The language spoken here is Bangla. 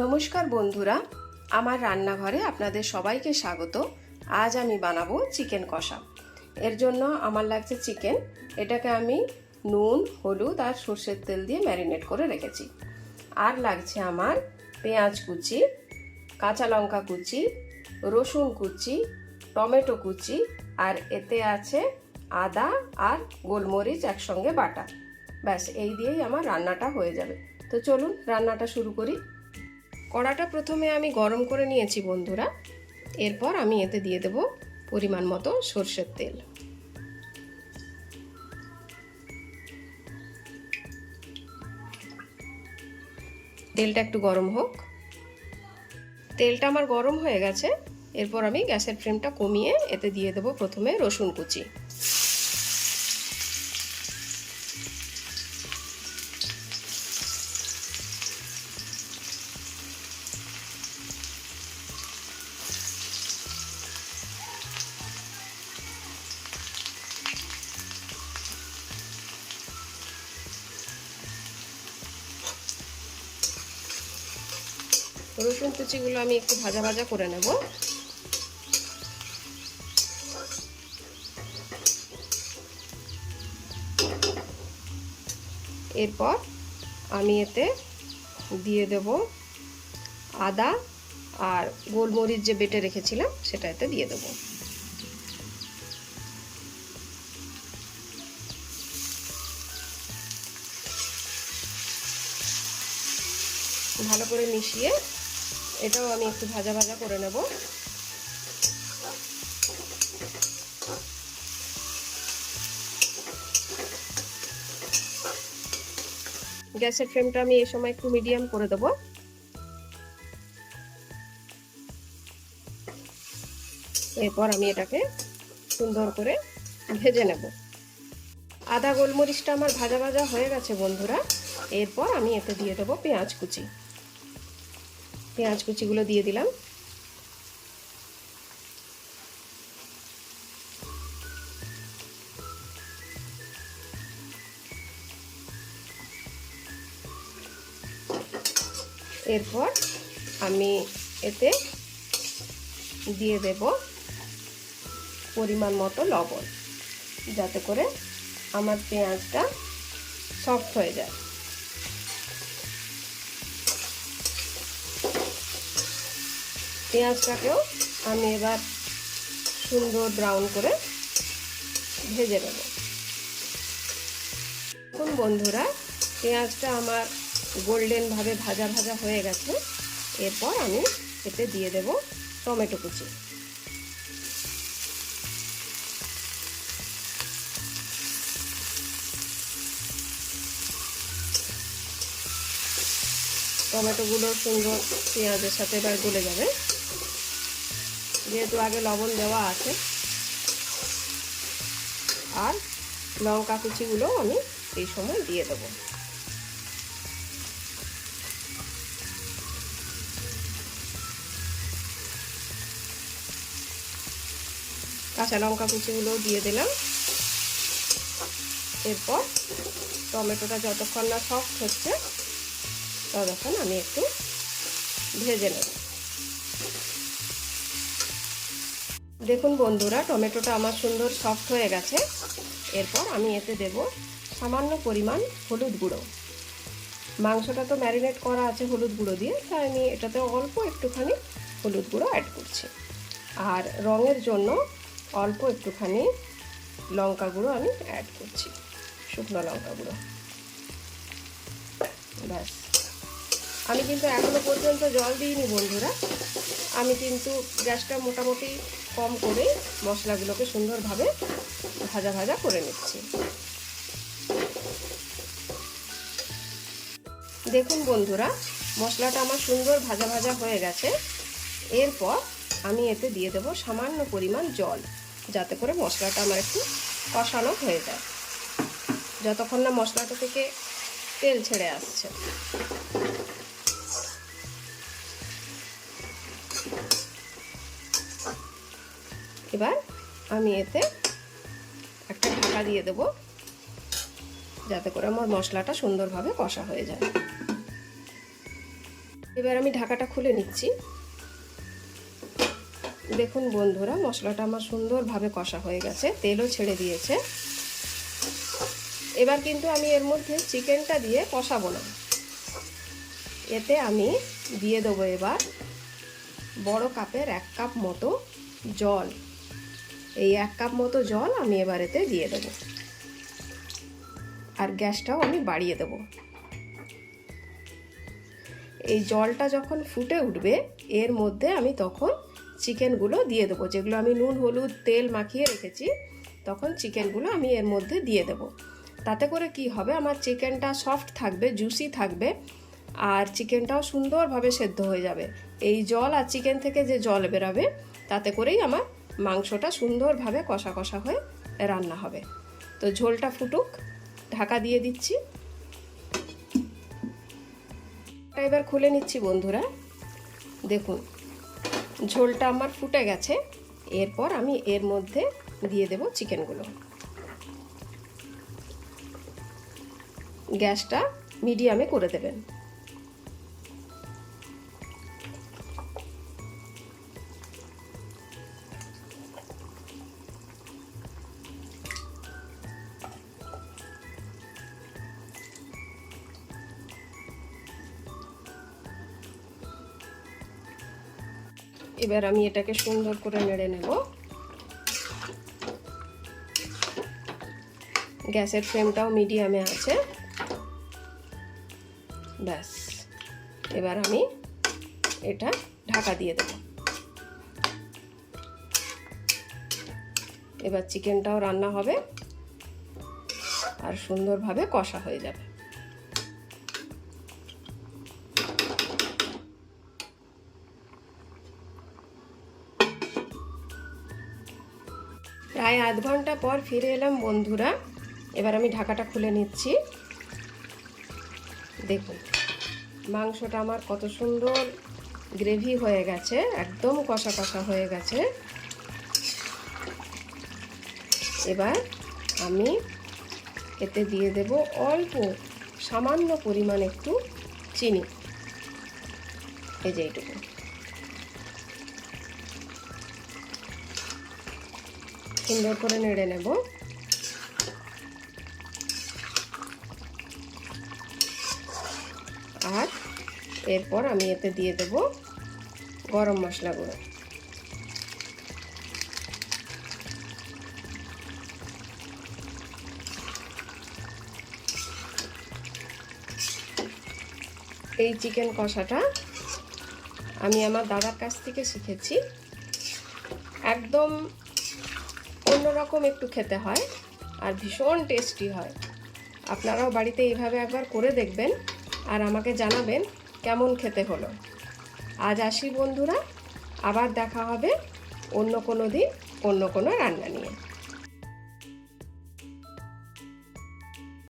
নমস্কার বন্ধুরা, আমার রান্নাঘরে আপনাদের সবাইকে স্বাগত। আজ আমি বানাবো চিকেন কষা। এর জন্য আমার লাগছে চিকেন। এটাকে আমি নুন, হলুদ আর সর্ষের তেল দিয়ে ম্যারিনেট করে রেখেছি। আর লাগছে আমার পেঁয়াজ কুচি, কাঁচা লঙ্কা কুচি, রসুন কুচি, টমেটো কুচি, আর এতে আছে আদা আর গোলমরিচ একসঙ্গে বাটা। ব্যাস, এই দিয়েই আমার রান্নাটা হয়ে যাবে। তো চলুন রান্নাটা শুরু করি। কড়াটা প্রথমে আমি গরম করে নিয়েছি বন্ধুরা। এরপর আমি এতে দিয়ে দেব পরিমাণ মতো সর্ষের তেল। তেলটা একটু গরম হোক। তেলটা আমার গরম হয়ে গেছে। এরপর আমি গ্যাসের ফ্লেমটা কমিয়ে এতে দিয়ে দেব প্রথমে রসুন কুচি। রসুন কুচিগুলো আমি একটু ভাজা ভাজা করে নেব। এরপর আমি এতে দিয়ে দেব আদা আর গোলমরিচ যে বেটে রেখেছিলাম সেটা এতে দিয়ে দেব। ভালো করে মিশিয়ে এটাও আমি একটু ভাজা ভাজা করে নেব। গ্যাসের ফ্লেমটা আমি এই সময় একটু মিডিয়াম করে দেব। এরপর আমি এটাকে সুন্দর করে ভেজে নেব। আদা গোলমরিচটা আমার ভাজা ভাজা হয়ে গেছে বন্ধুরা। এরপর আমি এতে দিয়ে দেবো পেঁয়াজ কুচি। পেঁয়াজ কুচিগুলো দিয়ে দিলাম। এরপর আমি এতে দিয়ে দেব পরিমাণ মতো লবণ, যাতে করে আমার পেঁয়াজটা সফট হয়ে যায়। পেঁয়াজটাকেও আমি এবার সুন্দর ব্রাউন করে ভেজে নেব। এখন বন্ধুরা পেঁয়াজটা আমার গোল্ডেন ভাবে ভাজা ভাজা হয়ে গেছে। এরপর আমি এতে দিয়ে দেব টমেটো কুচি। টমেটোগুলো সুন্দর পেঁয়াজের সাথে এবার গলে যাবে, যেহেতু আগে লবণ দেওয়া আছে। আর লঙ্কা কুচিগুলো আমি এই সময় দিয়ে দেবো। কাঁচা লঙ্কা কুচিগুলো দিয়ে দিলাম। এরপর টমেটোটা যতক্ষণ না সফট হচ্ছে ততক্ষণ আমি একটু ভেজে নেব। দেখুন বন্ধুরা, টমেটোটা আমার সুন্দর সফট হয়ে গেছে। এরপর আমি এতে দেব সামান্য পরিমাণ হলুদ গুঁড়ো। মাংসটা তো ম্যারিনেট করা আছে হলুদ গুঁড়ো দিয়ে, তাই আমি এটাতে অল্প একটুখানি হলুদ গুঁড়ো অ্যাড করছি। আর রঙের জন্য অল্প একটুখানি লঙ্কা গুঁড়ো আমি অ্যাড করছি, শুকনো লঙ্কা গুঁড়ো। ব্যাস, আমি কিন্তু এখনো পর্যন্ত জল দিইনি বন্ধুরা। আমি কিন্তু গ্যাসটা মোটামুটি কম করে মশলাগুলোকে সুন্দরভাবে ভাজা ভাজা করে নিচ্ছি। দেখুন বন্ধুরা, মশলাটা আমার সুন্দর ভাজা ভাজা হয়ে গেছে। এরপর আমি এতে দিয়ে দেবো সামান্য পরিমাণ জল, যাতে করে মশলাটা আমার একটু কষানো হয়ে যায়, যতক্ষণ না মশলাটা থেকে তেল ছেড়ে আসছে। এবার আমি এতে একটা ঢাকা দিয়ে দেবো, যাতে করে আমার মশলাটা সুন্দরভাবে কষা হয়ে যায়। এবার আমি ঢাকাটা খুলে নিচ্ছি। দেখুন বন্ধুরা, মশলাটা আমার সুন্দরভাবে কষা হয়ে গেছে, তেলও ছেড়ে দিয়েছে। এবার কিন্তু আমি এর মধ্যে চিকেনটা দিয়ে কষাবো না, এতে আমি দিয়ে দেবো এবার বড় কাপের 1 কাপ মতো জল। এই 1 কাপ মতো জল আমি এবার এতে দিয়ে দেবো, আর গ্যাসটাও আমি বাড়িয়ে দেবো। এই জলটা যখন ফুটে উঠবে এর মধ্যে আমি তখন চিকেনগুলো দিয়ে দেবো, যেগুলো আমি নুন হলুদ তেল মাখিয়ে রেখেছি, তখন চিকেনগুলো আমি এর মধ্যে দিয়ে দেবো। তাতে করে কি হবে, আমার চিকেনটা সফট থাকবে, জুসি থাকবে, আর চিকেনটাও সুন্দরভাবে সেদ্ধ হয়ে যাবে। এই জল আর চিকেন থেকে যে জল বেরাবে তাতে করেই আমার মাংসটা সুন্দরভাবে কষা কষা হয়ে রান্না হবে। তো ঝোলটা ফুটুক, ঢাকা দিয়ে দিচ্ছি। এবার খুলে নিচ্ছি বন্ধুরা। দেখুন ঝোলটা আমার ফুটে গেছে। এরপর আমি এর মধ্যে দিয়ে দেব চিকেনগুলো। গ্যাসটা মিডিয়ামে করে দেবেন। এবার আমি এটাকে সুন্দর করে নেড়ে নেব। গ্যাসের ফ্লেমটাও মিডিয়ামে আছে। ব্যাস, এবার আমি এটা ঢাকা দিয়ে দেব। এবার চিকেনটাও রান্না হবে আর সুন্দরভাবে কষা হয়ে যাবে। প্রায় আধ ঘন্টা পর ফিরে এলাম বন্ধুরা। এবার আমি ঢাকাটা খুলে নিচ্ছি। দেখুন মাংসটা আমার কত সুন্দর গ্রেভি হয়ে গেছে, একদম কষা কষা হয়ে গেছে। এবার আমি এতে দিয়ে দেব অল্প সামান্য পরিমাণ একটু চিনি, এই যে এইটুকু। সুন্দর করে নেড়ে নেব। আর এরপর আমি এতে দিয়ে দেব গরম মশলা গুঁড়ো। এই চিকেন কষাটা আমি আমার দাদার কাছ থেকে শিখেছি। একদম অন্যরকম একটু খেতে হয় আর ভীষণ টেস্টি হয়। আপনারাও বাড়িতে এইভাবে একবার করে দেখবেন আর আমাকে জানাবেন কেমন খেতে হলো। আজ আসি বন্ধুরা, আবার দেখা হবে অন্য কোনো দিন অন্য কোনো রান্না নিয়ে।